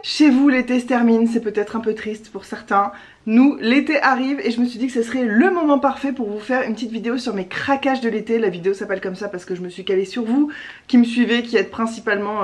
Chez vous, l'été se termine, c'est peut-être un peu triste pour certains. Nous, l'été arrive et je me suis dit que ce serait le moment parfait pour vous faire une petite vidéo sur mes craquages de l'été. La vidéo s'appelle comme ça parce que je me suis calée sur vous, qui me suivez, qui êtes principalement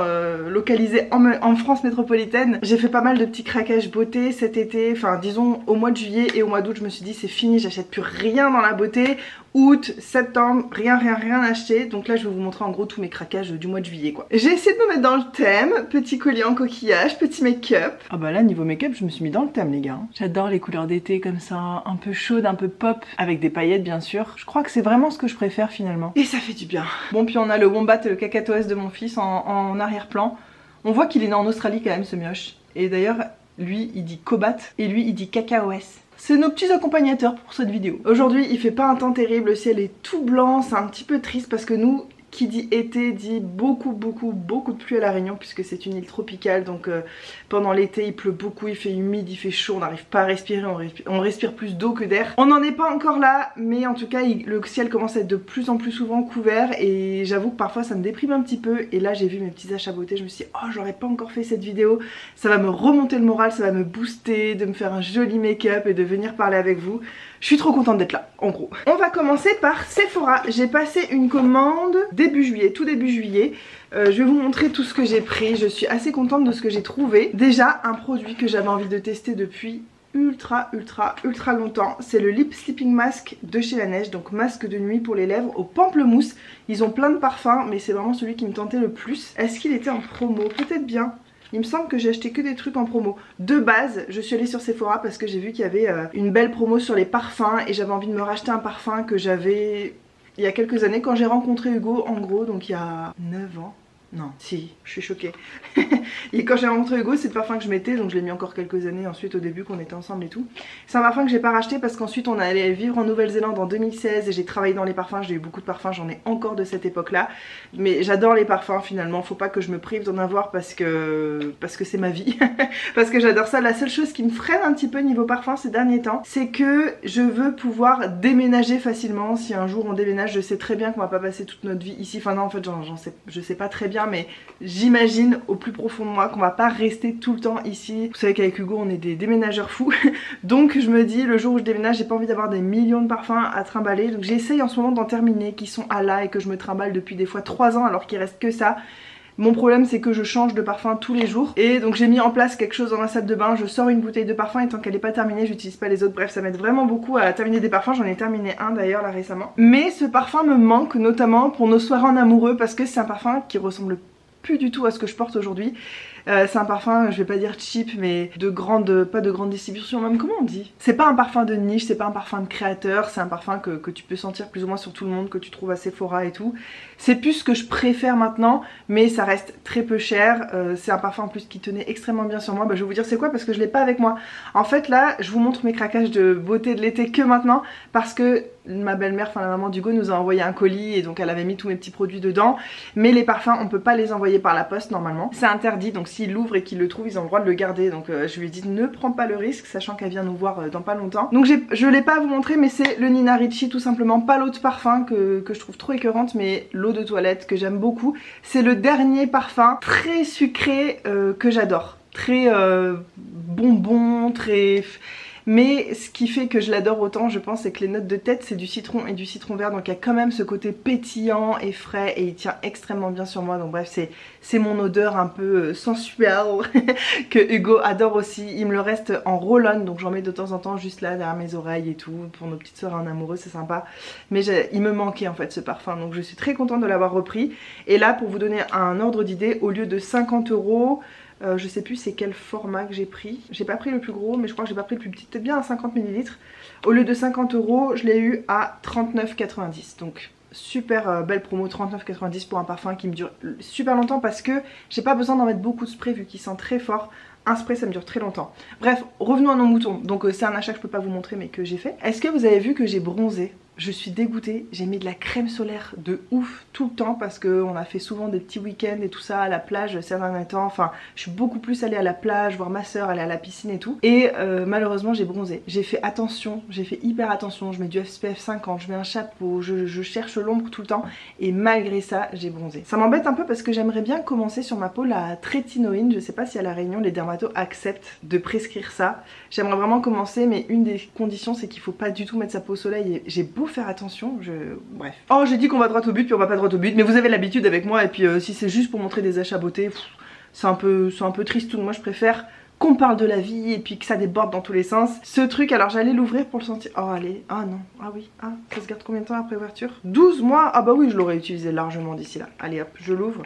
localisés en France métropolitaine. J'ai fait pas mal de petits craquages beauté cet été, enfin disons au mois de juillet et au mois d'août je me suis dit c'est fini, j'achète plus rien dans la beauté. Août, septembre, rien acheté. Donc là je vais vous montrer en gros tous mes craquages du mois de juillet quoi. J'ai essayé de me mettre dans le thème, petit collier en coquillage, petit make-up. Ah bah là niveau make-up je me suis mis dans le thème les gars. J'adore les couleurs d'été comme ça, un peu chaude, un peu pop, avec des paillettes bien sûr. Je crois que c'est vraiment ce que je préfère finalement. Et ça fait du bien. Bon puis on a le wombat et le cacatoès de mon fils en arrière-plan. On voit qu'il est né en Australie quand même ce mioche. Et d'ailleurs lui il dit cobat et lui il dit cacaoès. C'est nos petits accompagnateurs pour cette vidéo. Aujourd'hui il fait pas un temps terrible, le ciel est tout blanc, c'est un petit peu triste parce que nous, qui dit été dit beaucoup de pluie à La Réunion puisque c'est une île tropicale donc pendant l'été il pleut beaucoup, il fait humide, il fait chaud, on n'arrive pas à respirer, on respire plus d'eau que d'air. On n'en est pas encore là mais en tout cas le ciel commence à être de plus en plus souvent couvert et j'avoue que parfois ça me déprime un petit peu et là j'ai vu mes petits achats beauté, je me suis dit oh j'aurais pas encore fait cette vidéo, ça va me remonter le moral, ça va me booster, de me faire un joli make-up et de venir parler avec vous. Je suis trop contente d'être là, en gros. On va commencer par Sephora. J'ai passé une commande début juillet, tout début juillet. Je vais vous montrer tout ce que j'ai pris. Je suis assez contente de ce que j'ai trouvé. Déjà, un produit que j'avais envie de tester depuis ultra longtemps. C'est le Lip Sleeping Mask de chez Laneige. Donc masque de nuit pour les lèvres au pamplemousse. Ils ont plein de parfums, mais c'est vraiment celui qui me tentait le plus. Est-ce qu'il était en promo? Peut-être bien. Il me semble que j'ai acheté que des trucs en promo. De base, je suis allée sur Sephora parce que j'ai vu qu'il y avait une belle promo sur les parfums et j'avais envie de me racheter un parfum que j'avais il y a quelques années quand j'ai rencontré Hugo, en gros, donc il y a 9 ans. Non, si, je suis choquée. Et quand j'ai rencontré Hugo, c'est le parfum que je mettais, donc je l'ai mis encore quelques années ensuite au début qu'on était ensemble et tout. C'est un parfum que j'ai pas racheté parce qu'ensuite on est allé vivre en Nouvelle-Zélande en 2016 et j'ai travaillé dans les parfums, j'ai eu beaucoup de parfums, j'en ai encore de cette époque-là. Mais j'adore les parfums finalement, faut pas que je me prive d'en avoir parce que c'est ma vie. Parce que j'adore ça. La seule chose qui me freine un petit peu niveau parfum ces derniers temps, c'est que je veux pouvoir déménager facilement. Si un jour on déménage, je sais très bien qu'on va pas passer toute notre vie ici. Enfin non en fait je sais pas très bien mais j'imagine au plus profond de moi qu'on va pas rester tout le temps ici. Vous savez qu'avec Hugo on est des déménageurs fous donc je me dis le jour où je déménage j'ai pas envie d'avoir des millions de parfums à trimballer, donc j'essaye en ce moment d'en terminer qui sont à là et que je me trimballe depuis des fois 3 ans alors qu'il reste que ça. Mon problème c'est que je change de parfum tous les jours et donc j'ai mis en place quelque chose dans ma salle de bain, je sors une bouteille de parfum et tant qu'elle n'est pas terminée j'utilise pas les autres, bref ça m'aide vraiment beaucoup à terminer des parfums, j'en ai terminé un d'ailleurs là récemment. Mais ce parfum me manque notamment pour nos soirées en amoureux parce que c'est un parfum qui ressemble plus du tout à ce que je porte aujourd'hui. C'est un parfum, je vais pas dire cheap, mais pas de grande distribution, même comment on dit? C'est pas un parfum de niche, c'est pas un parfum de créateur, c'est un parfum que tu peux sentir plus ou moins sur tout le monde, que tu trouves à Sephora et tout. C'est plus ce que je préfère maintenant, mais ça reste très peu cher. C'est un parfum en plus qui tenait extrêmement bien sur moi. Bah, je vais vous dire c'est quoi parce que je l'ai pas avec moi. En fait là, je vous montre mes craquages de beauté de l'été que maintenant parce que ma belle-mère, enfin la maman d'Hugo nous a envoyé un colis et donc elle avait mis tous mes petits produits dedans. Mais les parfums, on peut pas les envoyer par la poste normalement. C'est interdit, donc s'ils l'ouvrent et qu'ils le trouvent, ils ont le droit de le garder. Donc je lui ai dit ne prends pas le risque, sachant qu'elle vient nous voir dans pas longtemps. Donc je l'ai pas à vous montrer, mais c'est le Nina Ricci tout simplement, pas l'eau de parfum que je trouve trop écœurante, mais l'eau de toilette que j'aime beaucoup. C'est le dernier parfum très sucré que j'adore. Très bonbon, très... Mais ce qui fait que je l'adore autant, je pense, c'est que les notes de tête, c'est du citron et du citron vert. Donc il y a quand même ce côté pétillant et frais et il tient extrêmement bien sur moi. Donc bref, c'est mon odeur un peu sensuelle que Hugo adore aussi. Il me le reste en roll-on, donc j'en mets de temps en temps juste là, derrière mes oreilles et tout. Pour nos petites soirées en amoureux, c'est sympa. Mais il me manquait en fait ce parfum, donc je suis très contente de l'avoir repris. Et là, pour vous donner un ordre d'idée, au lieu de 50 €, je sais plus c'est quel format que j'ai pris. J'ai pas pris le plus gros mais je crois que j'ai pas pris le plus petit, peut-être bien à 50 ml. Au lieu de 50 €, je l'ai eu à 39,90 €. Donc super belle promo, 39,90 € pour un parfum qui me dure super longtemps parce que j'ai pas besoin d'en mettre beaucoup de spray vu qu'il sent très fort. Un spray ça me dure très longtemps. Bref, revenons à nos moutons. Donc c'est un achat que je peux pas vous montrer mais que j'ai fait. Est-ce que vous avez vu que j'ai bronzé? je suis dégoûtée, j'ai mis de la crème solaire de ouf tout le temps parce qu'on a fait souvent des petits week-ends et tout ça à la plage ces derniers temps. Enfin, je suis beaucoup plus allée à la plage, voir ma soeur, aller à la piscine et tout. Et malheureusement j'ai bronzé. J'ai fait attention, j'ai fait hyper attention, je mets du SPF 50, je mets un chapeau, je cherche l'ombre tout le temps et malgré ça j'ai bronzé. Ça m'embête un peu parce que j'aimerais bien commencer sur ma peau la trétinoïne. Je sais pas si à la Réunion les dermatos acceptent de prescrire ça. J'aimerais vraiment commencer, mais une des conditions c'est qu'il faut pas du tout mettre sa peau au soleil et j'ai beau faire attention, bref. Oh, j'ai dit qu'on va droit au but puis on va pas droit au but, mais vous avez l'habitude avec moi et puis si c'est juste pour montrer des achats beauté, c'est un peu triste. Moi je préfère qu'on parle de la vie et puis que ça déborde dans tous les sens. Ce truc, alors j'allais l'ouvrir pour le sentir. Oh allez, ah non, ah oui, ah, ça se garde combien de temps après ouverture? 12 mois. Ah bah oui, je l'aurais utilisé largement d'ici là. Allez hop, je l'ouvre.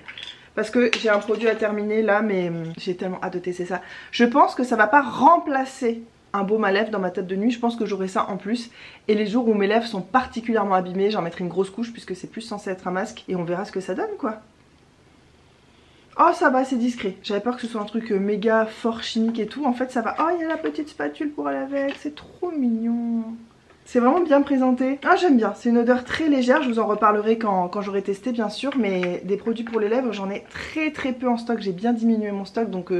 Parce que j'ai un produit à terminer là, mais j'ai tellement hâte de tester ça. Je pense que ça va pas remplacer un baume à lèvres dans ma tête de nuit, je pense que j'aurai ça en plus. Et les jours où mes lèvres sont particulièrement abîmées, j'en mettrai une grosse couche puisque c'est plus censé être un masque. Et on verra ce que ça donne quoi. Oh ça va, c'est discret. J'avais peur que ce soit un truc méga fort chimique et tout. En fait ça va. Oh il y a la petite spatule pour aller avec, c'est trop mignon. C'est vraiment bien présenté. Ah j'aime bien, c'est une odeur très légère, je vous en reparlerai quand j'aurai testé bien sûr, mais des produits pour les lèvres j'en ai très peu en stock, j'ai bien diminué mon stock donc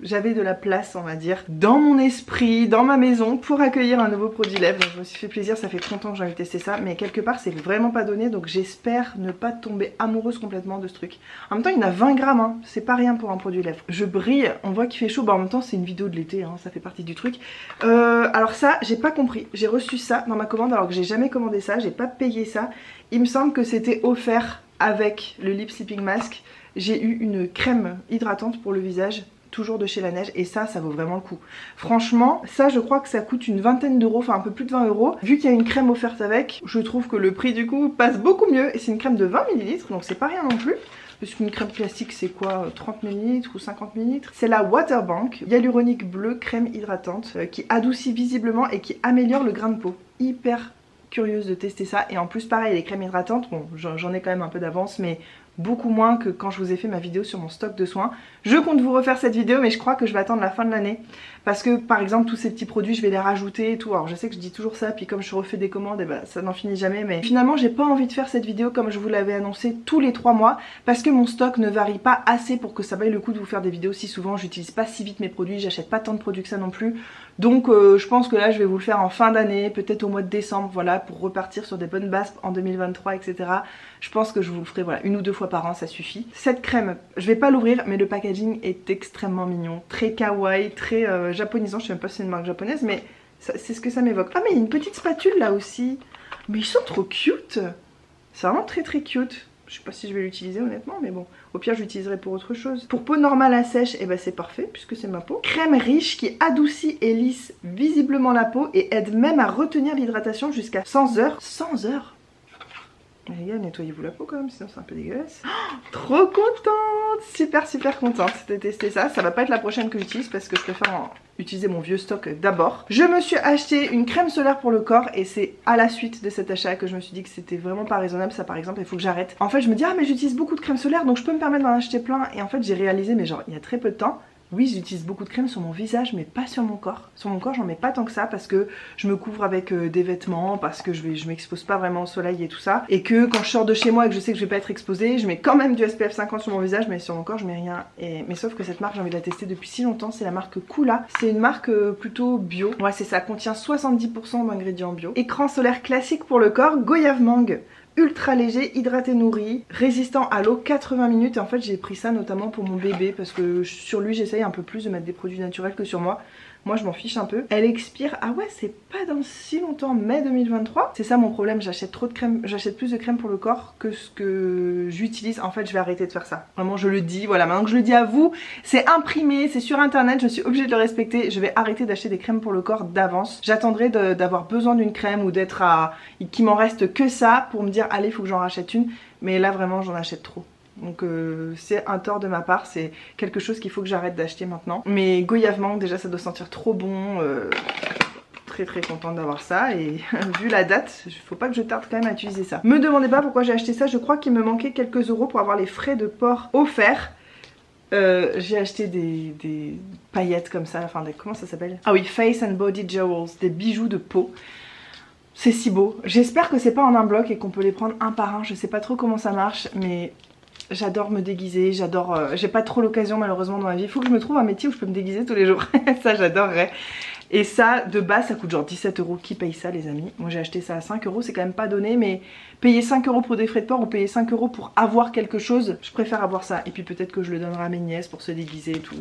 j'avais de la place on va dire dans mon esprit, dans ma maison pour accueillir un nouveau produit lèvres. Donc je me suis fait plaisir, ça fait 30 ans que j'ai envie de tester ça, mais quelque part c'est vraiment pas donné donc j'espère ne pas tomber amoureuse complètement de ce truc. En même temps il y en a 20 grammes, hein. C'est pas rien pour un produit lèvres. Je brille, on voit qu'il fait chaud, bah en même temps c'est une vidéo de l'été, hein. Ça fait partie du truc. Alors ça j'ai pas compris, j'ai reçu ça dans ma commande alors que j'ai jamais commandé ça, j'ai pas payé ça. Il me semble que c'était offert avec le lip sleeping mask. J'ai eu une crème hydratante pour le visage, toujours de chez Laneige, et ça vaut vraiment le coup. Franchement, ça je crois que ça coûte une vingtaine d'euros, enfin un peu plus de 20 euros. Vu qu'il y a une crème offerte avec, je trouve que le prix du coup passe beaucoup mieux. Et c'est une crème de 20 ml, donc c'est pas rien non plus. Parce qu'une crème classique c'est quoi, 30 ml ou 50 ml. C'est la Waterbank hyaluronique bleu crème hydratante qui adoucit visiblement et qui améliore le grain de peau. Hyper curieuse de tester ça. Et en plus pareil les crèmes hydratantes, bon j'en ai quand même un peu d'avance mais beaucoup moins que quand je vous ai fait ma vidéo sur mon stock de soins. Je compte vous refaire cette vidéo mais je crois que je vais attendre la fin de l'année parce que par exemple tous ces petits produits je vais les rajouter et tout. Alors je sais que je dis toujours ça puis comme je refais des commandes et bah ça n'en finit jamais, mais finalement j'ai pas envie de faire cette vidéo comme je vous l'avais annoncé tous les 3 mois parce que mon stock ne varie pas assez pour que ça vaille le coup de vous faire des vidéos si souvent. J'utilise pas si vite mes produits, j'achète pas tant de produits que ça non plus, donc je pense que là je vais vous le faire en fin d'année, peut-être au mois de décembre, voilà, pour repartir sur des bonnes bases en 2023 etc. Je pense que je vous le ferai voilà 1 ou 2 fois par an, ça suffit. Cette crème, je vais pas l'ouvrir mais le packaging est extrêmement mignon, très kawaii, très japonisant. Je sais même pas si c'est une marque japonaise mais c'est ce que ça m'évoque. Ah mais il y a une petite spatule là aussi, mais ils sont trop cute. C'est vraiment très cute. Je sais pas si je vais l'utiliser honnêtement, mais bon, au pire je l'utiliserai pour autre chose. Pour peau normale à sèche, et ben c'est parfait puisque c'est ma peau. Crème riche qui adoucit et lisse visiblement la peau et aide même à retenir l'hydratation jusqu'à 100 heures. 100 heures? Les gars, nettoyez-vous la peau quand même, sinon c'est un peu dégueulasse. Oh, trop contente, super contente de tester ça. Ça va pas être la prochaine que j'utilise parce que je préfère utiliser mon vieux stock d'abord. Je me suis acheté une crème solaire pour le corps et c'est à la suite de cet achat que je me suis dit que c'était vraiment pas raisonnable. Ça par exemple, il faut que j'arrête. En fait je me dis ah mais j'utilise beaucoup de crème solaire donc je peux me permettre d'en acheter plein. Et en fait j'ai réalisé, mais genre il y a très peu de temps, oui j'utilise beaucoup de crème sur mon visage mais pas sur mon corps. Sur mon corps j'en mets pas tant que ça parce que je me couvre avec des vêtements, parce que je m'expose pas vraiment au soleil et tout ça. Et que quand je sors de chez moi et que je sais que je vais pas être exposée, je mets quand même du SPF 50 sur mon visage mais sur mon corps je mets rien. Mais sauf que cette marque j'ai envie de la tester depuis si longtemps, c'est la marque Coola. C'est une marque plutôt bio. Ouais c'est ça, contient 70% d'ingrédients bio. Écran solaire classique pour le corps, goyave mangue. Ultra léger, hydraté, nourri, résistant à l'eau 80 minutes. Et en fait j'ai pris ça notamment pour mon bébé parce que sur lui j'essaye un peu plus de mettre des produits naturels que sur moi. Moi je m'en fiche un peu. Elle expire, ah ouais c'est pas dans si longtemps, mai 2023. C'est ça mon problème, j'achète trop de crème, j'achète plus de crème pour le corps que ce que j'utilise. En fait je vais arrêter de faire ça. Vraiment je le dis, voilà, maintenant que je le dis à vous, c'est imprimé, c'est sur internet, je suis obligée de le respecter. Je vais arrêter d'acheter des crèmes pour le corps d'avance. J'attendrai d'avoir besoin d'une crème ou d'être à... qu'il m'en reste que ça pour me dire allez il faut que j'en rachète une. Mais là vraiment j'en achète trop. Donc c'est un tort de ma part, c'est quelque chose qu'il faut que j'arrête d'acheter maintenant. Mais goyave mangue, déjà ça doit sentir trop bon. Très contente d'avoir ça et vu la date, il faut pas que je tarde quand même à utiliser ça. Me demandez pas pourquoi j'ai acheté ça, je crois qu'il me manquait quelques euros pour avoir les frais de port offerts. J'ai acheté des paillettes comme ça, enfin comment ça s'appelle? Ah oui, Face and Body Jewels, des bijoux de peau. C'est si beau. J'espère que c'est pas en un bloc et qu'on peut les prendre un par un. Je sais pas trop comment ça marche, mais j'adore me déguiser, j'adore... j'ai pas trop l'occasion malheureusement dans ma vie. Il faut que je me trouve un métier où je peux me déguiser tous les jours. Ça j'adorerais. Et ça, de base, ça coûte genre 17 €. Qui paye ça, les amis? Moi, j'ai acheté ça à 5 €. C'est quand même pas donné, mais payer 5 € pour des frais de port ou payer 5 € pour avoir quelque chose, je préfère avoir ça. Et puis peut-être que je le donnerai à mes nièces pour se déguiser et tout,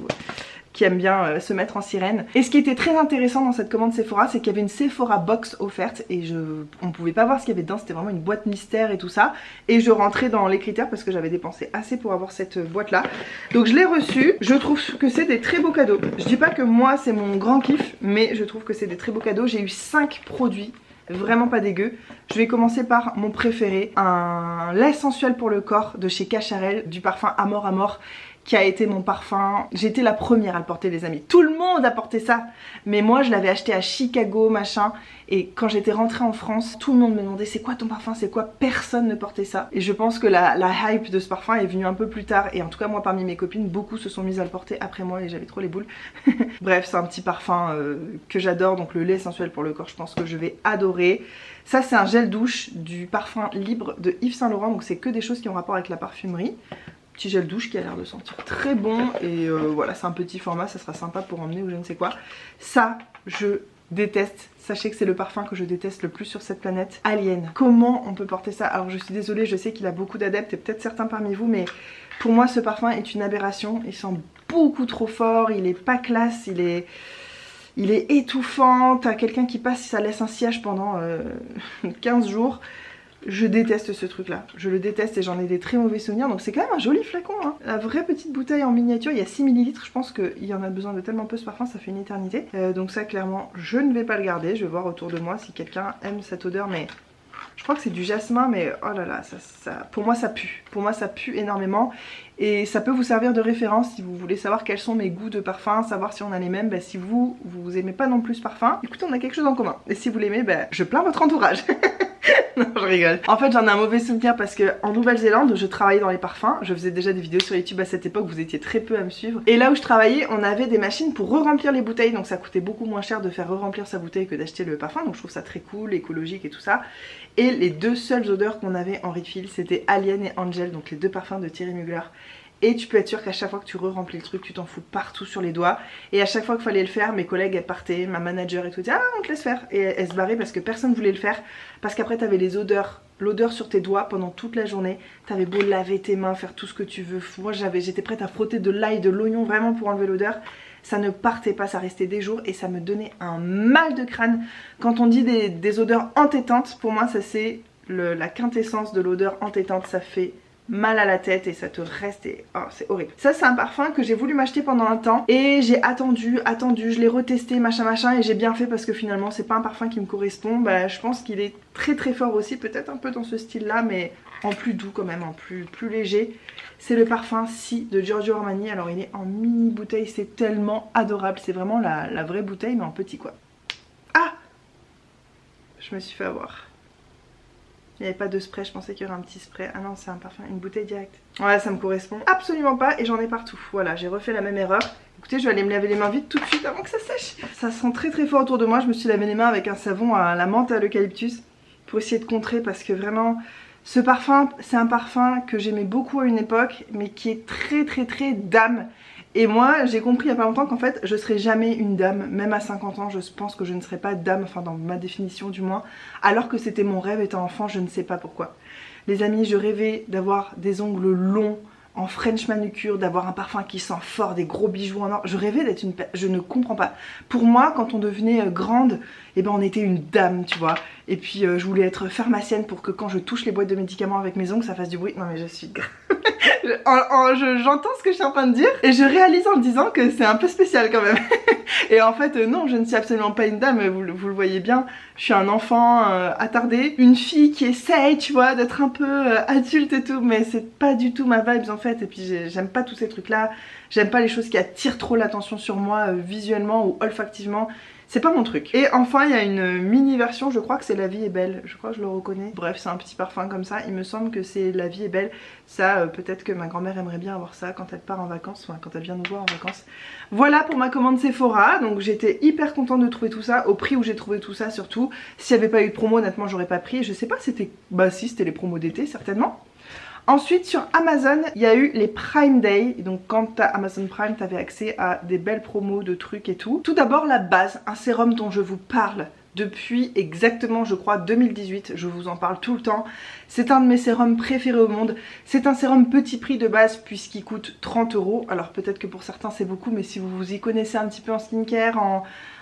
qui aiment bien se mettre en sirène. Et ce qui était très intéressant dans cette commande Sephora, c'est qu'il y avait une Sephora box offerte et on pouvait pas voir ce qu'il y avait dedans, c'était vraiment une boîte mystère et tout ça. Et je rentrais dans les critères parce que j'avais dépensé assez pour avoir cette boîte là. Donc je l'ai reçue, je trouve que c'est des très beaux cadeaux. Je dis pas que moi c'est mon grand kiff, mais je trouve que c'est des très beaux cadeaux. J'ai eu 5 produits. Vraiment pas dégueu. Je vais commencer par mon préféré, un lait sensuel pour le corps de chez Cacharel, du parfum Amor Amor, qui a été mon parfum. J'ai été la première à le porter, les amis. Tout le monde a porté ça, mais moi je l'avais acheté à Chicago machin, et quand j'étais rentrée en France, tout le monde me demandait c'est quoi ton parfum, c'est quoi, personne ne portait ça. Et je pense que la hype de ce parfum est venue un peu plus tard, et en tout cas moi parmi mes copines, beaucoup se sont mises à le porter après moi et j'avais trop les boules. Bref, c'est un petit parfum que j'adore, donc le lait sensuel pour le corps, je pense que je vais adorer. Ça c'est un gel douche du parfum Libre de Yves Saint Laurent, donc c'est que des choses qui ont rapport avec la parfumerie. Petit gel douche qui a l'air de sentir très bon, et voilà, c'est un petit format, ça sera sympa pour emmener ou je ne sais quoi. Ça, je déteste. Sachez que c'est le parfum que je déteste le plus sur cette planète. Alien. Comment on peut porter ça? Alors je suis désolée, je sais qu'il a beaucoup d'adeptes et peut-être certains parmi vous, mais pour moi ce parfum est une aberration. Il sent beaucoup trop fort, il est pas classe, il est étouffant. T'as quelqu'un qui passe, ça laisse un sillage pendant 15 jours. Je déteste ce truc là, je le déteste et j'en ai des très mauvais souvenirs. Donc c'est quand même un joli flacon hein. La vraie petite bouteille en miniature, il y a 6 ml. Je pense qu'il y en a besoin de tellement peu ce parfum, ça fait une éternité. Donc ça clairement je ne vais pas le garder. Je vais voir autour de moi si quelqu'un aime cette odeur, mais je crois que c'est du jasmin, mais oh là là, pour moi ça pue. Pour moi ça pue énormément. Et ça peut vous servir de référence si vous voulez savoir quels sont mes goûts de parfum, savoir si on a les mêmes. Bah, si vous aimez pas non plus ce parfum, écoutez, on a quelque chose en commun. Et si vous l'aimez, bah, je plains votre entourage. Non, je rigole. En fait, j'en ai un mauvais souvenir parce que en Nouvelle-Zélande, je travaillais dans les parfums. Je faisais déjà des vidéos sur YouTube à cette époque, vous étiez très peu à me suivre. Et là où je travaillais, on avait des machines pour re-remplir les bouteilles. Donc ça coûtait beaucoup moins cher de faire re-remplir sa bouteille que d'acheter le parfum. Donc je trouve ça très cool, écologique et tout ça. Et les deux seules odeurs qu'on avait en refill, c'était Alien et Angel, donc les deux parfums de Thierry Mugler. Et tu peux être sûr qu'à chaque fois que tu re-remplis le truc, tu t'en fous partout sur les doigts. Et à chaque fois qu'il fallait le faire, mes collègues elles partaient, ma manager et tout, disaient ah on te laisse faire. Et elles se barraient parce que personne voulait le faire. Parce qu'après t'avais les odeurs, l'odeur sur tes doigts pendant toute la journée. T'avais beau laver tes mains, faire tout ce que tu veux. Moi j'étais prête à frotter de l'ail, de l'oignon vraiment pour enlever l'odeur. Ça ne partait pas, ça restait des jours et ça me donnait un mal de crâne. Quand on dit des odeurs entêtantes, pour moi ça c'est la quintessence de l'odeur entêtante. Ça fait mal à la tête et ça te reste et oh, c'est horrible. Ça c'est un parfum que j'ai voulu m'acheter pendant un temps et j'ai attendu, je l'ai retesté machin et j'ai bien fait parce que finalement c'est pas un parfum qui me correspond. Bah, je pense qu'il est très très fort aussi, peut-être un peu dans ce style là mais en plus doux quand même, en plus léger. C'est le parfum Si de Giorgio Armani. Alors il est en mini bouteille, c'est tellement adorable, c'est vraiment la vraie bouteille mais en petit quoi. Ah, je me suis fait avoir. Il n'y avait pas de spray, je pensais qu'il y aurait un petit spray. Ah non, c'est un parfum, une bouteille directe. Ouais, ça me correspond absolument pas et j'en ai partout. Voilà, j'ai refait la même erreur. Écoutez, je vais aller me laver les mains vite tout de suite avant que ça sèche. Ça sent très très fort autour de moi. Je me suis lavé les mains avec un savon à la menthe et à l'eucalyptus pour essayer de contrer parce que vraiment, ce parfum, c'est un parfum que j'aimais beaucoup à une époque mais qui est très très très dame. Et moi j'ai compris il y a pas longtemps qu'en fait je serai jamais une dame, même à 50 ans je pense que je ne serai pas dame, enfin dans ma définition du moins, alors que c'était mon rêve étant enfant, je ne sais pas pourquoi. Les amis, je rêvais d'avoir des ongles longs, en French manucure, d'avoir un parfum qui sent fort, des gros bijoux en or. Je rêvais d'être une... Je ne comprends pas. Pour moi, quand on devenait grande, eh ben on était une dame, tu vois. Et puis je voulais être pharmacienne pour que quand je touche les boîtes de médicaments avec mes ongles, ça fasse du bruit. Non mais je suis... J'entends ce que je suis en train de dire et je réalise en le disant que c'est un peu spécial quand même. Et en fait non, je ne suis absolument pas une dame, vous le voyez bien. Je suis un enfant attardé, une fille qui essaye, tu vois, d'être un peu adulte et tout, mais c'est pas du tout ma vibe en fait. Et puis j'aime pas tous ces trucs là, j'aime pas les choses qui attirent trop l'attention sur moi visuellement ou olfactivement. c'est pas mon truc. Et enfin il y a une mini version, je crois que c'est La Vie est belle, je crois que je le reconnais. Bref, c'est un petit parfum comme ça, il me semble que c'est La Vie est belle. Ça peut-être que ma grand-mère aimerait bien avoir ça quand elle part en vacances, enfin quand elle vient nous voir en vacances. Voilà pour ma commande Sephora, donc j'étais hyper contente de trouver tout ça, au prix où j'ai trouvé tout ça surtout. S'il n'y avait pas eu de promo, honnêtement j'aurais pas pris, je sais pas, c'était... Bah si, c'était les promos d'été certainement. Ensuite sur Amazon, il y a eu les Prime Day, donc quand t'as Amazon Prime, t'avais accès à des belles promos de trucs et tout. Tout d'abord la base, un sérum dont je vous parle depuis exactement je crois 2018, je vous en parle tout le temps. C'est un de mes sérums préférés au monde, c'est un sérum petit prix de base puisqu'il coûte 30 €. Alors peut-être que pour certains c'est beaucoup, mais si vous vous y connaissez un petit peu en skincare,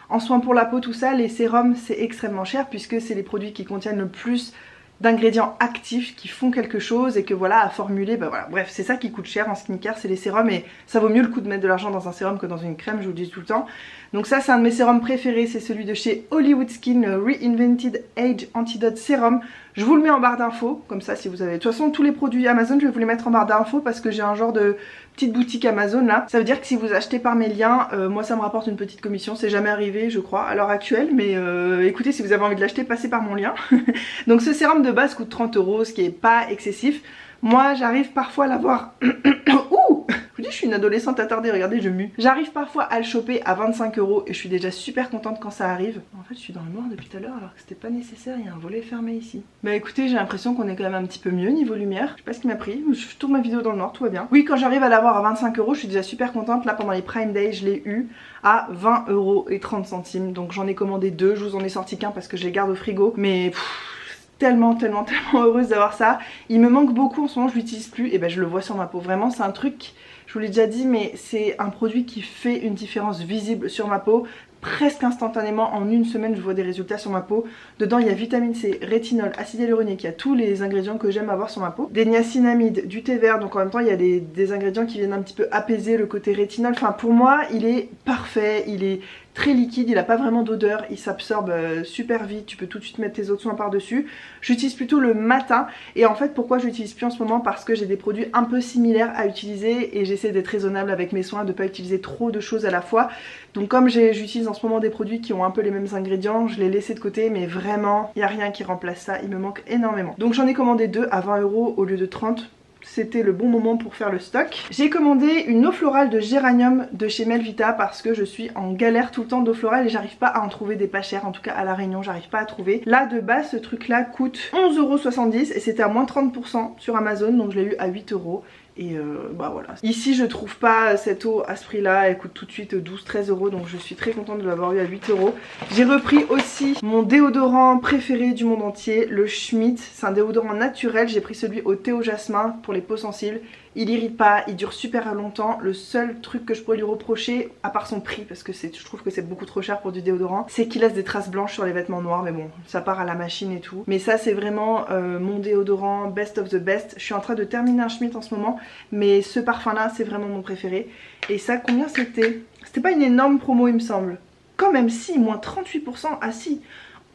en soins pour la peau, tout ça, les sérums c'est extrêmement cher puisque c'est les produits qui contiennent le plus d'ingrédients actifs qui font quelque chose et que voilà à formuler, bah voilà, bref c'est ça qui coûte cher en skincare, c'est les sérums et ça vaut mieux le coup de mettre de l'argent dans un sérum que dans une crème, je vous le dis tout le temps. Donc ça c'est un de mes sérums préférés, c'est celui de chez Hollywood Skin, le Reinvented Age Antidote Serum. Je vous le mets en barre d'infos, comme ça si vous avez... De toute façon tous les produits Amazon je vais vous les mettre en barre d'infos parce que j'ai un genre de petite boutique Amazon là. Ça veut dire que si vous achetez par mes liens, moi ça me rapporte une petite commission, c'est jamais arrivé je crois à l'heure actuelle, mais écoutez si vous avez envie de l'acheter passez par mon lien. Donc ce sérum de base coûte 30 €, ce qui est pas excessif. Moi j'arrive parfois à l'avoir... Ouh, je vous dis je suis une adolescente attardée, regardez je mue. J'arrive parfois à le choper à 25 € et je suis déjà super contente quand ça arrive. En fait je suis dans le noir depuis tout à l'heure alors que c'était pas nécessaire, il y a un volet fermé ici. Bah écoutez j'ai l'impression qu'on est quand même un petit peu mieux niveau lumière. Je sais pas ce qui m'a pris, je tourne ma vidéo dans le noir, tout va bien. Oui quand j'arrive à l'avoir à 25 € je suis déjà super contente. Là pendant les Prime Day je l'ai eu à 20,30 €. Donc j'en ai commandé deux, je vous en ai sorti qu'un parce que je les garde au frigo. Mais tellement heureuse d'avoir ça. Il me manque beaucoup en ce moment, je l'utilise plus et ben je le vois sur ma peau. Vraiment c'est un truc, je vous l'ai déjà dit, mais c'est un produit qui fait une différence visible sur ma peau. Presque instantanément, en une semaine je vois des résultats sur ma peau. Dedans il y a vitamine C, rétinol, acide hyaluronique, il y a tous les ingrédients que j'aime avoir sur ma peau. Des niacinamides, du thé vert, donc en même temps il y a des ingrédients qui viennent un petit peu apaiser le côté rétinol. Enfin pour moi il est parfait, il est très liquide, il a pas vraiment d'odeur, il s'absorbe super vite, tu peux tout de suite mettre tes autres soins par dessus. J'utilise plutôt le matin et en fait pourquoi je l'utilise plus en ce moment, parce que j'ai des produits un peu similaires à utiliser et j'essaie d'être raisonnable avec mes soins, de pas utiliser trop de choses à la fois. Donc comme j'utilise en ce moment des produits qui ont un peu les mêmes ingrédients, je l'ai laissé de côté, mais vraiment il n'y a rien qui remplace ça, il me manque énormément. Donc j'en ai commandé deux à 20 € au lieu de 30. C'était le bon moment pour faire le stock. J'ai commandé une eau florale de géranium de chez Melvita parce que je suis en galère tout le temps d'eau florale et j'arrive pas à en trouver des pas chers, en tout cas à La Réunion j'arrive pas à trouver. Là de base ce truc là coûte 11,70 € et c'était à moins 30% sur Amazon, donc je l'ai eu à 8 €. Et bah voilà. Ici je trouve pas cette eau à ce prix là, elle coûte tout de suite 12-13 €, donc je suis très contente de l'avoir eu à 8 €. J'ai repris aussi mon déodorant préféré du monde entier, le Schmitt. C'est un déodorant naturel, j'ai pris celui au thé au jasmin pour les peaux sensibles. Il irrite pas, il dure super longtemps. Le seul truc que je pourrais lui reprocher, à part son prix, parce que je trouve que c'est beaucoup trop cher pour du déodorant, c'est qu'il laisse des traces blanches sur les vêtements noirs, mais bon, ça part à la machine et tout. Mais ça c'est vraiment mon déodorant best of the best. Je suis en train de terminer un Schmitt en ce moment, mais ce parfum là c'est vraiment mon préféré. Et ça combien c'était? C'était pas une énorme promo il me semble. Quand même si, moins 38%, ah si,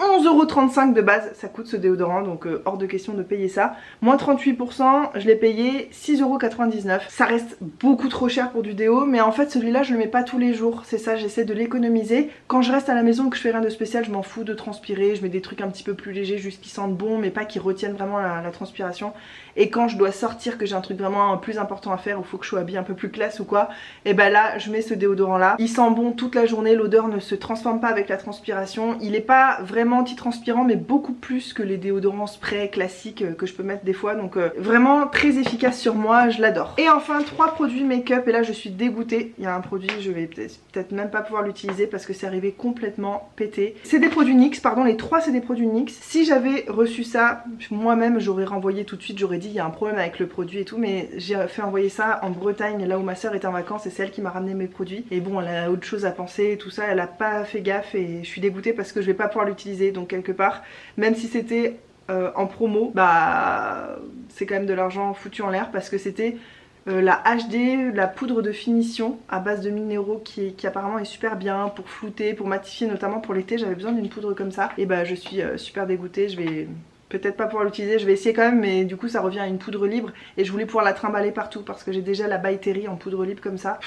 11,35 € de base ça coûte ce déodorant, donc hors de question de payer ça. Moins 38%, je l'ai payé 6,99 €. Ça reste beaucoup trop cher pour du déo, mais en fait celui-là je le mets pas tous les jours, c'est ça, j'essaie de l'économiser. Quand je reste à la maison que je fais rien de spécial, je m'en fous de transpirer, je mets des trucs un petit peu plus légers, juste qui sentent bon, mais pas qui retiennent vraiment la transpiration. Et quand je dois sortir, que j'ai un truc vraiment plus important à faire, où il faut que je sois habillée un peu plus classe ou quoi, et ben là je mets ce déodorant là. Il sent bon toute la journée, l'odeur ne se transforme pas avec la transpiration, il est pas vraiment anti-transpirant mais beaucoup plus que les déodorants spray classiques que je peux mettre des fois, donc vraiment très efficace sur moi, je l'adore. Et enfin 3 produits make-up, et là je suis dégoûtée, il y a un produit, je vais peut-être même pas pouvoir l'utiliser parce que c'est arrivé complètement pété. C'est des produits NYX, pardon, les 3 c'est des produits NYX. Si j'avais reçu ça moi-même j'aurais renvoyé tout de suite, j'aurais dit il y a un problème avec le produit et tout, mais j'ai fait envoyer ça en Bretagne, là où ma soeur était en vacances, et c'est elle qui m'a ramené mes produits. Et bon elle a autre chose à penser et tout ça, elle a pas fait gaffe et je suis dégoûtée parce que je vais pas pouvoir l'utiliser. Donc quelque part, même si c'était en promo, bah c'est quand même de l'argent foutu en l'air parce que c'était la HD, la poudre de finition à base de minéraux qui apparemment est super bien pour flouter, pour matifier, notamment pour l'été. J'avais besoin d'une poudre comme ça et bah je suis super dégoûtée. Je vais peut-être pas pouvoir l'utiliser, je vais essayer quand même, mais du coup ça revient à une poudre libre et je voulais pouvoir la trimballer partout parce que j'ai déjà la By Terry en poudre libre comme ça.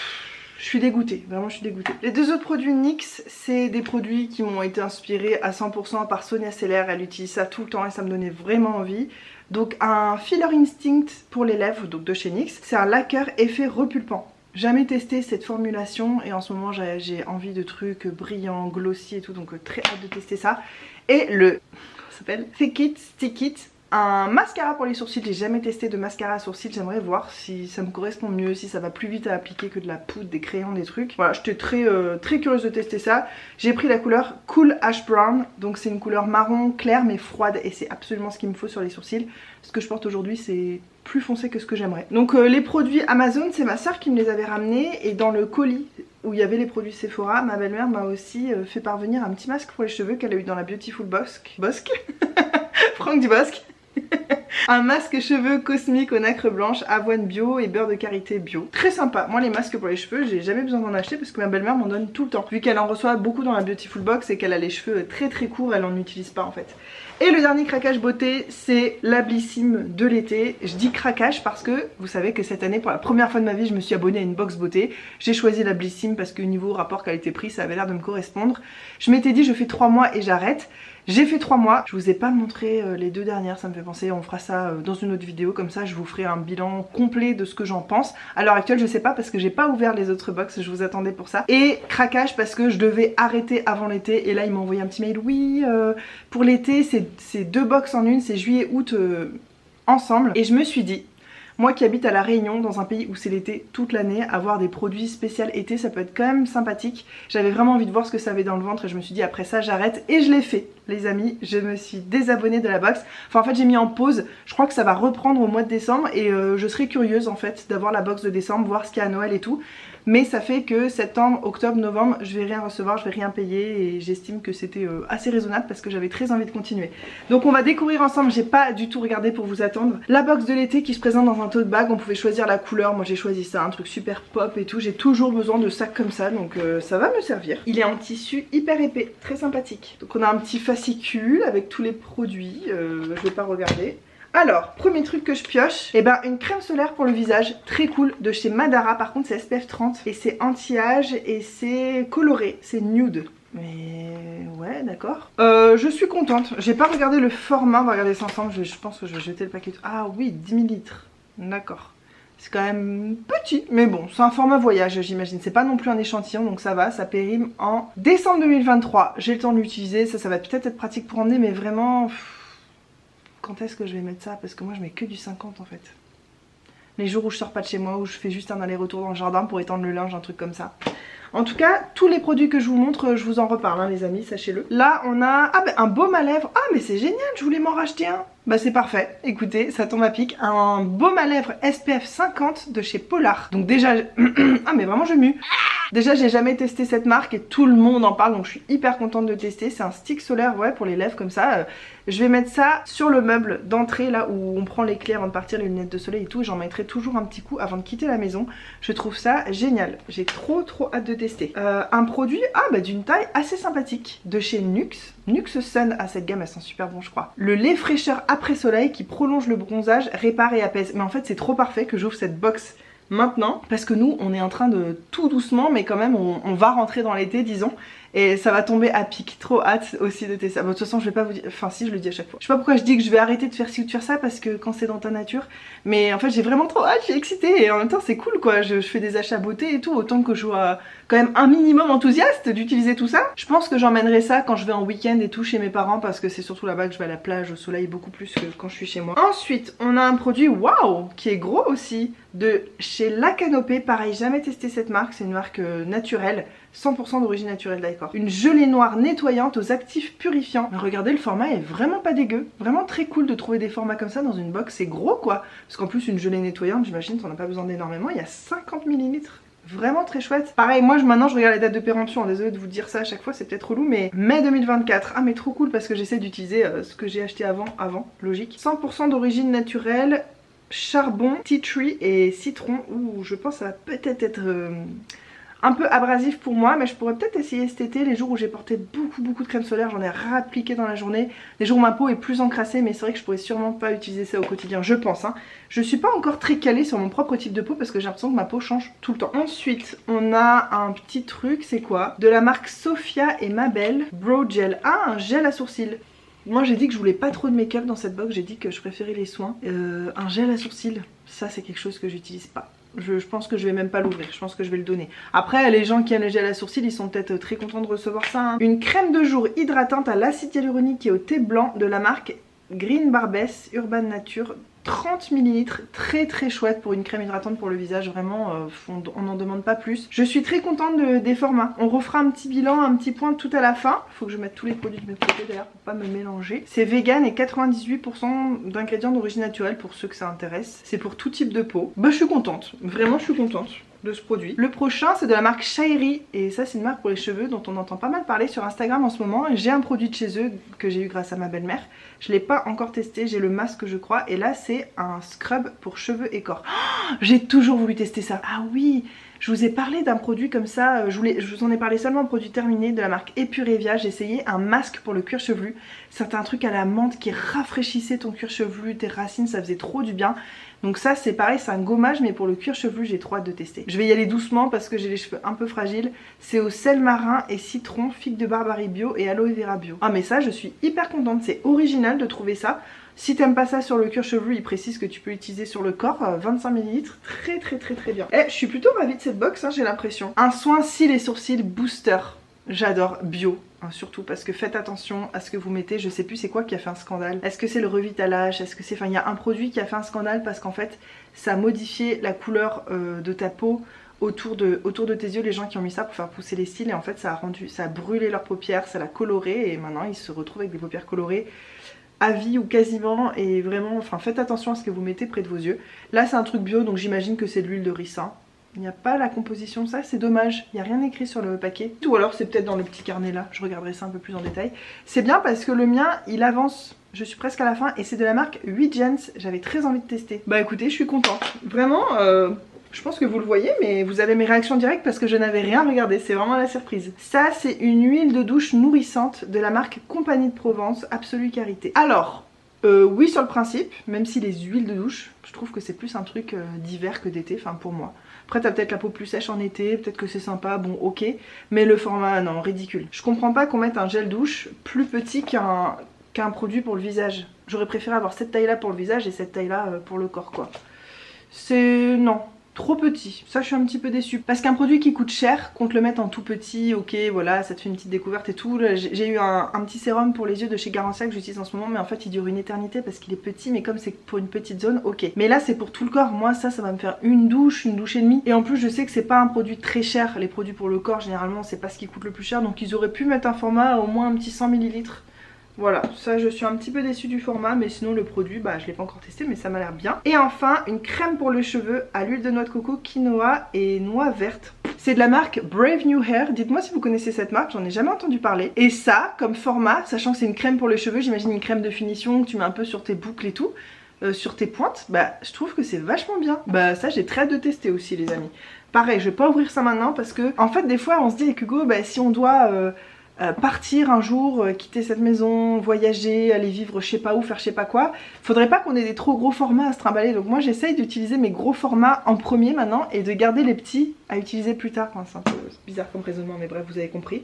Je Je suis dégoûtée, vraiment je suis dégoûtée. Les deux autres produits NYX, c'est des produits qui m'ont été inspirés à 100% par Sonia Seller. Elle utilise ça tout le temps et ça me donnait vraiment envie. Donc un Filler Instinct pour les lèvres, donc de chez NYX. C'est un lacquer effet repulpant. Jamais testé cette formulation et en ce moment j'ai envie de trucs brillants, glossy et tout, donc très hâte de tester ça. Et le, ça s'appelle Thick It, Stick It. Un mascara pour les sourcils, j'ai jamais testé de mascara à sourcils, j'aimerais voir si ça me correspond mieux, si ça va plus vite à appliquer que de la poudre, des crayons, des trucs. Voilà, j'étais très curieuse de tester ça. J'ai pris la couleur Cool Ash Brown, donc c'est une couleur marron claire mais froide et c'est absolument ce qu'il me faut sur les sourcils. Ce que je porte aujourd'hui c'est plus foncé que ce que j'aimerais. Donc les produits Amazon, c'est ma soeur qui me les avait ramenés et dans le colis où il y avait les produits Sephora, ma belle-mère m'a aussi fait parvenir un petit masque pour les cheveux qu'elle a eu dans la Beautiful Bosque. Franck Dubosc. Un masque cheveux cosmique au nacre blanche, avoine bio et beurre de karité bio. Très sympa. Moi les masques pour les cheveux, j'ai jamais besoin d'en acheter parce que ma belle-mère m'en donne tout le temps. Vu qu'elle en reçoit beaucoup dans la Beautiful Box et qu'elle a les cheveux très courts, elle en utilise pas en fait. Et le dernier craquage beauté, c'est la Blissim de l'été. Je dis craquage parce que vous savez que cette année, pour la première fois de ma vie, je me suis abonnée à une box beauté. J'ai choisi la Blissim parce que niveau rapport qualité-prix, ça avait l'air de me correspondre. Je m'étais dit je fais 3 mois et j'arrête. J'ai fait 3 mois, je vous ai pas montré les 2 dernières, ça me fait penser, on fera ça dans une autre vidéo, comme ça je vous ferai un bilan complet de ce que j'en pense. À l'heure actuelle je sais pas parce que j'ai pas ouvert les autres box, je vous attendais pour ça. Et craquage parce que je devais arrêter avant l'été et là ils m'ont envoyé un petit mail, oui pour l'été c'est 2 box en une, c'est juillet août ensemble. Et je me suis dit, moi qui habite à La Réunion, dans un pays où c'est l'été toute l'année, avoir des produits spéciaux été, ça peut être quand même sympathique. J'avais vraiment envie de voir ce que ça avait dans le ventre et je me suis dit après ça j'arrête. Et je l'ai fait les amis, je me suis désabonnée de la box. Enfin en fait j'ai mis en pause, je crois que ça va reprendre au mois de décembre et je serais curieuse en fait d'avoir la box de décembre, voir ce qu'il y a à Noël et tout. Mais ça fait que septembre, octobre, novembre, je vais rien recevoir, je vais rien payer et j'estime que c'était assez raisonnable parce que j'avais très envie de continuer. Donc on va découvrir ensemble, j'ai pas du tout regardé pour vous attendre. La box de l'été qui se présente dans un tote bag, on pouvait choisir la couleur, moi j'ai choisi ça, un truc super pop et tout. J'ai toujours besoin de sacs comme ça donc ça va me servir. Il est en tissu hyper épais, très sympathique. Donc on a un petit fascicule avec tous les produits, je vais pas regarder. Alors, premier truc que je pioche, et ben une crème solaire pour le visage, très cool, de chez Madara, par contre c'est SPF 30 et c'est anti-âge et c'est coloré, c'est nude. Mais ouais d'accord. Je suis contente, j'ai pas regardé le format, on va regarder ça ensemble, je pense que je vais jeter le paquet. Ah oui, 10 ml, d'accord. C'est quand même petit, mais bon, c'est un format voyage j'imagine, c'est pas non plus un échantillon donc ça va, ça périme en décembre 2023. J'ai le temps de l'utiliser, ça va peut-être être pratique pour emmener mais vraiment... Quand est-ce que je vais mettre ça? Parce que moi je mets que du 50 en fait. Les jours où je sors pas de chez moi, où je fais juste un aller-retour dans le jardin pour étendre le linge, un truc comme ça. En tout cas, tous les produits que je vous montre, je vous en reparle hein, les amis, sachez-le. Là on a un baume à lèvres. Ah mais c'est génial, je voulais m'en racheter un. Bah c'est parfait, écoutez, ça tombe à pic. Un baume à lèvres SPF 50 de chez Polar. Donc déjà, ah mais vraiment je mue. Déjà j'ai jamais testé cette marque et tout le monde en parle donc je suis hyper contente de tester. C'est un stick solaire ouais pour les lèvres comme ça. Je vais mettre ça sur le meuble d'entrée là où on prend les clés avant de partir, les lunettes de soleil et tout. J'en mettrai toujours un petit coup avant de quitter la maison. Je trouve ça génial. J'ai trop hâte de tester. Un produit d'une taille assez sympathique de chez NYX. NYX Sun, cette gamme elle sent super bon je crois. Le lait fraîcheur après soleil qui prolonge le bronzage, répare et apaise. Mais en fait c'est trop parfait que j'ouvre cette box maintenant parce que nous on est en train de tout doucement mais quand même on va rentrer dans l'été disons et ça va tomber à pic. Trop hâte aussi de tester ça. Bon, de toute façon je vais pas vous dire, enfin si je le dis à chaque fois. Je sais pas pourquoi je dis que je vais arrêter de faire ci ou de faire ça parce que quand c'est dans ta nature, mais en fait j'ai vraiment trop hâte, je suis excitée et en même temps c'est cool quoi, je fais des achats beauté et tout, autant que je sois quand même un minimum enthousiaste d'utiliser tout ça. Je pense que j'emmènerai ça quand je vais en week-end et tout chez mes parents parce que c'est surtout là-bas que je vais à la plage au soleil beaucoup plus que quand je suis chez moi. Ensuite on a un produit waouh qui est gros aussi de chez La Canopée, pareil jamais testé cette marque, c'est une marque naturelle, 100% d'origine naturelle d'accord. Une gelée noire nettoyante aux actifs purifiants. Mais regardez le format est vraiment pas dégueu, vraiment très cool de trouver des formats comme ça dans une box, c'est gros quoi. Parce qu'en plus une gelée nettoyante j'imagine t'en as pas besoin d'énormément, il y a 50 ml. Vraiment très chouette. Pareil moi maintenant je regarde les dates de péremption, désolée de vous dire ça à chaque fois c'est peut-être relou mais mai 2024. Ah mais trop cool parce que j'essaie d'utiliser ce que j'ai acheté avant, logique. 100% d'origine naturelle, charbon, tea tree et citron. Ouh je pense que ça va peut-être être un peu abrasif pour moi, mais je pourrais peut-être essayer cet été, les jours où j'ai porté beaucoup de crème solaire, j'en ai réappliqué dans la journée, les jours où ma peau est plus encrassée, mais c'est vrai que je pourrais sûrement pas utiliser ça au quotidien, je pense. Je suis pas encore très calée sur mon propre type de peau parce que j'ai l'impression que ma peau change tout le temps. Ensuite, on a un petit truc, c'est quoi? De la marque Sophia et Mabel Brow Gel. Ah, un gel à sourcils. Moi j'ai dit que je voulais pas trop de make-up dans cette box, j'ai dit que je préférais les soins. Un gel à sourcils, ça c'est quelque chose que j'utilise pas. Je pense que je vais même pas l'ouvrir, je pense que je vais le donner. Après, les gens qui aiment le gel à sourcils, ils sont peut-être très contents de recevoir ça. Une crème de jour hydratante à l'acide hyaluronique et au thé blanc de la marque Green Barbess Urban Nature. 30 ml, très chouette pour une crème hydratante pour le visage, vraiment on n'en demande pas plus. Je suis très contente des formats. On refera un petit bilan, un petit point tout à la fin. Faut que je mette tous les produits de mes côtés d'ailleurs pour pas me mélanger. C'est vegan et 98% d'ingrédients d'origine naturelle pour ceux que ça intéresse. C'est pour tout type de peau. Bah je suis contente, vraiment je suis contente de ce produit. Le prochain c'est de la marque Shairi et ça c'est une marque pour les cheveux dont on entend pas mal parler sur Instagram en ce moment. J'ai un produit de chez eux que j'ai eu grâce à ma belle-mère. Je l'ai pas encore testé, j'ai le masque je crois et là c'est un scrub pour cheveux et corps. Oh, j'ai toujours voulu tester ça. Ah oui, je vous ai parlé d'un produit comme ça, je vous en ai parlé seulement un produit terminé de la marque Epurevia. J'ai essayé un masque pour le cuir chevelu. C'était un truc à la menthe qui rafraîchissait ton cuir chevelu, tes racines, ça faisait trop du bien. Donc ça c'est pareil, c'est un gommage mais pour le cuir chevelu j'ai trop hâte de tester. Je vais y aller doucement parce que j'ai les cheveux un peu fragiles. C'est au sel marin et citron, figue de Barbarie bio et aloe vera bio. Ah mais ça je suis hyper contente, c'est original de trouver ça. Si t'aimes pas ça sur le cuir chevelu, il précise que tu peux l'utiliser sur le corps, 25 ml, très bien. Je suis plutôt ravie de cette box, j'ai l'impression. Un soin cils et sourcils booster, j'adore, bio. Surtout parce que faites attention à ce que vous mettez. Je sais plus c'est quoi qui a fait un scandale. Est-ce que c'est le revitalage? Est-ce que c'est... Enfin il y a un produit qui a fait un scandale parce qu'en fait ça a modifié la couleur de ta peau autour de tes yeux. Les gens qui ont mis ça pour faire pousser les cils et en fait ça a brûlé leurs paupières, ça l'a coloré et maintenant ils se retrouvent avec des paupières colorées à vie ou quasiment. Et vraiment enfin faites attention à ce que vous mettez près de vos yeux. Là c'est un truc bio donc j'imagine que c'est de l'huile de ricin. Il n'y a pas la composition de ça, c'est dommage, il n'y a rien écrit sur le paquet. Ou alors c'est peut-être dans le petit carnet là, je regarderai ça un peu plus en détail. C'est bien parce que le mien, il avance, je suis presque à la fin et c'est de la marque 8 Gens, j'avais très envie de tester. Bah écoutez, je suis contente, vraiment, je pense que vous le voyez, mais vous avez mes réactions directes parce que je n'avais rien regardé, c'est vraiment la surprise. Ça c'est une huile de douche nourrissante de la marque Compagnie de Provence, Absolue Karité. Alors... oui sur le principe, même si les huiles de douche, je trouve que c'est plus un truc d'hiver que d'été, enfin pour moi. Après t'as peut-être la peau plus sèche en été, peut-être que c'est sympa, bon ok, mais le format non, ridicule. Je comprends pas qu'on mette un gel douche plus petit qu'un produit pour le visage. J'aurais préféré avoir cette taille là pour le visage et cette taille là pour le corps quoi. C'est... non. Trop petit, ça je suis un petit peu déçue. Parce qu'un produit qui coûte cher, qu'on te le mette en tout petit, ok voilà, ça te fait une petite découverte et tout. J'ai eu un petit sérum pour les yeux de chez Garancia que j'utilise en ce moment, mais en fait il dure une éternité parce qu'il est petit, mais comme c'est pour une petite zone, ok. Mais là c'est pour tout le corps, moi ça va me faire une douche et demie. Et en plus je sais que c'est pas un produit très cher, les produits pour le corps généralement c'est pas ce qui coûte le plus cher, donc ils auraient pu mettre un format au moins un petit 100 ml. Voilà, ça je suis un petit peu déçue du format, mais sinon le produit, bah je l'ai pas encore testé mais ça m'a l'air bien. Et enfin, une crème pour les cheveux à l'huile de noix de coco, quinoa et noix verte. C'est de la marque Brave New Hair, dites-moi si vous connaissez cette marque, j'en ai jamais entendu parler. Et ça, comme format, sachant que c'est une crème pour les cheveux, j'imagine une crème de finition que tu mets un peu sur tes boucles et tout, sur tes pointes, bah je trouve que c'est vachement bien. Bah ça j'ai très hâte de tester aussi les amis. Pareil, je vais pas ouvrir ça maintenant parce que, en fait des fois on se dit avec Hugo, bah si on doit... partir un jour, quitter cette maison, voyager, aller vivre je sais pas où, faire je sais pas quoi, faudrait pas qu'on ait des trop gros formats à se trimballer. Donc moi j'essaye d'utiliser mes gros formats en premier maintenant et de garder les petits à utiliser plus tard. Enfin, c'est un peu bizarre comme raisonnement mais bref vous avez compris.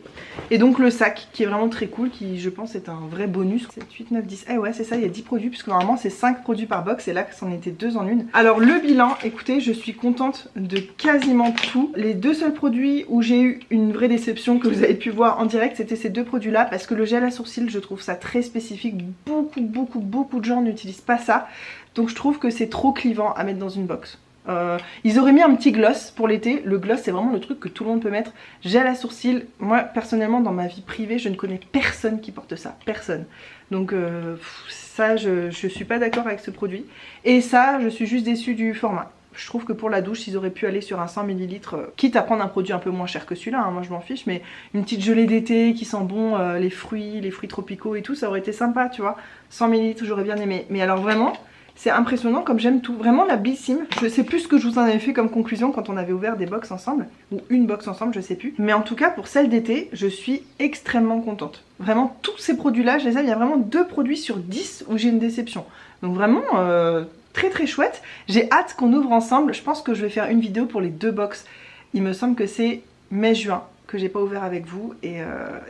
Et donc le sac qui est vraiment très cool, qui je pense est un vrai bonus. 7, 8, 9, 10, eh ouais c'est ça, il y a 10 produits puisque normalement c'est 5 produits par box et là c'en était 2 en une. Alors le bilan, écoutez je suis contente de quasiment tout. Les deux seuls produits où j'ai eu une vraie déception que vous avez pu voir en direct c'était ces deux produits là parce que le gel à sourcils je trouve ça très spécifique, beaucoup de gens n'utilisent pas ça donc je trouve que c'est trop clivant à mettre dans une box. Ils auraient mis un petit gloss pour l'été, le gloss c'est vraiment le truc que tout le monde peut mettre. Gel à sourcils, moi personnellement dans ma vie privée je ne connais personne qui porte ça, personne. Donc ça je suis pas d'accord avec ce produit et ça je suis juste déçue du format. Je trouve que pour la douche ils auraient pu aller sur un 100 ml, quitte à prendre un produit un peu moins cher que celui-là, hein, moi je m'en fiche, mais une petite gelée d'été qui sent bon, les fruits tropicaux et tout, ça aurait été sympa tu vois. 100 ml j'aurais bien aimé, mais alors vraiment C'est impressionnant comme j'aime tout. Vraiment la Bissim, je sais plus ce que je vous en avais fait comme conclusion quand on avait ouvert des box ensemble. Ou une box ensemble, je sais plus. Mais en tout cas pour celle d'été, je suis extrêmement contente. Vraiment tous ces produits là, je les aime. Il y a vraiment 2 produits sur 10 où j'ai une déception. Donc vraiment très très chouette. J'ai hâte qu'on ouvre ensemble. Je pense que je vais faire une vidéo pour les 2 box. Il me semble que c'est mai-juin que j'ai pas ouvert avec vous et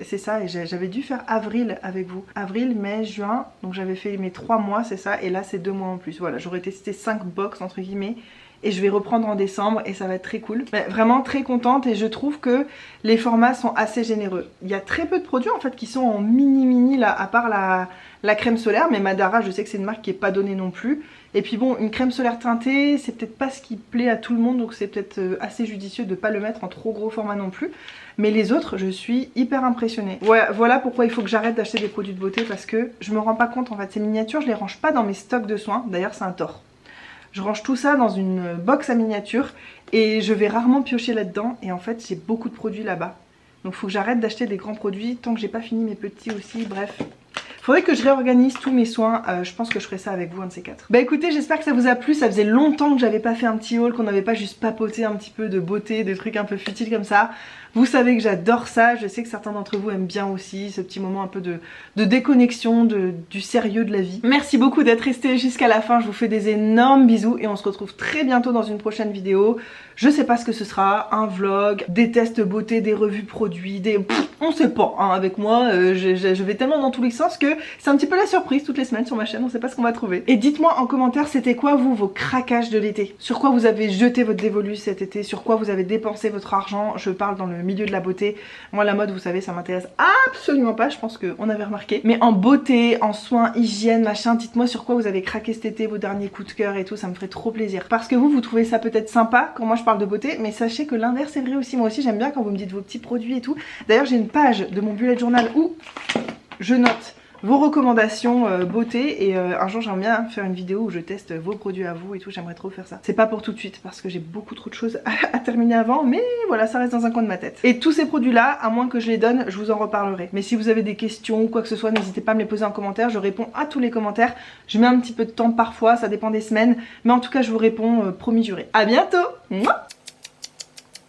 c'est ça, et j'avais dû faire avril avec vous, avril, mai, juin, donc j'avais fait mes 3 mois, c'est ça, et là c'est 2 mois en plus. Voilà, j'aurais testé 5 box entre guillemets et je vais reprendre en décembre et ça va être très cool. Mais vraiment très contente, et je trouve que les formats sont assez généreux. Il y a très peu de produits en fait qui sont en mini là, à part la crème solaire, mais Madara je sais que c'est une marque qui est pas donnée non plus. Et puis bon, une crème solaire teintée, c'est peut-être pas ce qui plaît à tout le monde, donc c'est peut-être assez judicieux de pas le mettre en trop gros format non plus. Mais les autres, je suis hyper impressionnée. Voilà pourquoi il faut que j'arrête d'acheter des produits de beauté, parce que je me rends pas compte en fait. Ces miniatures, je les range pas dans mes stocks de soins. D'ailleurs, c'est un tort. Je range tout ça dans une box à miniatures et je vais rarement piocher là-dedans. Et en fait, j'ai beaucoup de produits là-bas. Donc, il faut que j'arrête d'acheter des grands produits tant que j'ai pas fini mes petits aussi. Bref. Faudrait que je réorganise tous mes soins, je pense que je ferai ça avec vous, un de ces 4. Bah écoutez, j'espère que ça vous a plu, ça faisait longtemps que j'avais pas fait un petit haul, qu'on n'avait pas juste papoté un petit peu de beauté, des trucs un peu futiles comme ça. Vous savez que j'adore ça, je sais que certains d'entre vous aiment bien aussi ce petit moment un peu de déconnexion, du sérieux de la vie. Merci beaucoup d'être resté jusqu'à la fin, je vous fais des énormes bisous et on se retrouve très bientôt dans une prochaine vidéo. Je sais pas ce que ce sera, un vlog, des tests beauté, des revues produits, on sait pas, hein, avec moi, je vais tellement dans tous les sens que c'est un petit peu la surprise toutes les semaines sur ma chaîne, on sait pas ce qu'on va trouver. Et dites-moi en commentaire, c'était quoi vous, vos craquages de l'été? Sur quoi vous avez jeté votre dévolu cet été? Sur quoi vous avez dépensé votre argent? Je parle dans le milieu de la beauté. Moi la mode, vous savez, ça m'intéresse absolument pas, je pense qu'on avait remarqué. Mais en beauté, en soins, hygiène, machin, dites-moi sur quoi vous avez craqué cet été, vos derniers coups de cœur et tout, ça me ferait trop plaisir. Parce que vous trouvez ça peut-être sympa quand moi je parle de beauté, mais sachez que l'inverse est vrai aussi. Moi aussi j'aime bien quand vous me dites vos petits produits et tout. D'ailleurs j'ai une page de mon bullet journal où je note vos recommandations beauté et un jour j'aimerais bien faire une vidéo où je teste vos produits à vous et tout, j'aimerais trop faire ça. C'est pas pour tout de suite parce que j'ai beaucoup trop de choses à terminer avant, mais voilà, ça reste dans un coin de ma tête. Et tous ces produits là, à moins que je les donne, je vous en reparlerai. Mais si vous avez des questions ou quoi que ce soit, n'hésitez pas à me les poser en commentaire, je réponds à tous les commentaires. Je mets un petit peu de temps parfois, ça dépend des semaines, mais en tout cas je vous réponds, promis juré. À bientôt. Mouah.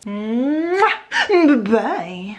Mouah. Bye bye.